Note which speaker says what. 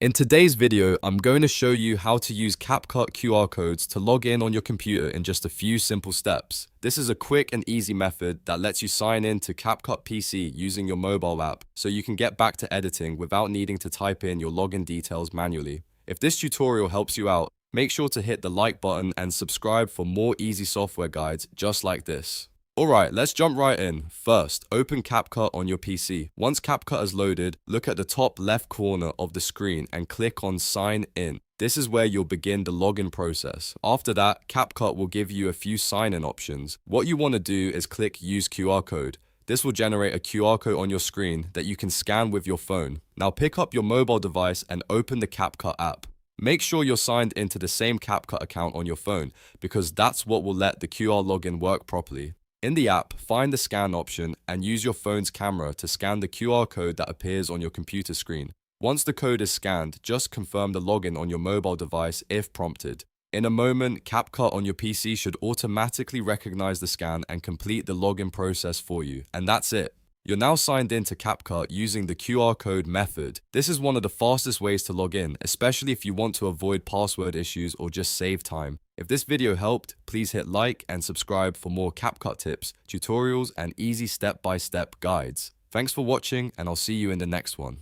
Speaker 1: In today's video, I'm going to show you how to use CapCut QR codes to log in on your computer in just a few simple steps. This is a quick and easy method that lets you sign in to CapCut PC using your mobile app, so you can get back to editing without needing to type in your login details manually. If this tutorial helps you out, make sure to hit the like button and subscribe for more easy software guides just like this. Alright, let's jump right in. First, open CapCut on your PC. Once CapCut is loaded, look at the top left corner of the screen and click on Sign In. This is where you'll begin the login process. After that, CapCut will give you a few sign-in options. What you want to do is click Use QR Code. This will generate a QR code on your screen that you can scan with your phone. Now pick up your mobile device and open the CapCut app. Make sure you're signed into the same CapCut account on your phone, because that's what will let the QR login work properly. In the app, find the scan option and use your phone's camera to scan the QR code that appears on your computer screen. Once the code is scanned, just confirm the login on your mobile device if prompted. In a moment, CapCut on your PC should automatically recognize the scan and complete the login process for you. And that's it. You're now signed in to CapCut using the QR code method. This is one of the fastest ways to log in, especially if you want to avoid password issues or just save time. If this video helped, please hit like and subscribe for more CapCut tips, tutorials, and easy step-by-step guides. Thanks for watching, and I'll see you in the next one.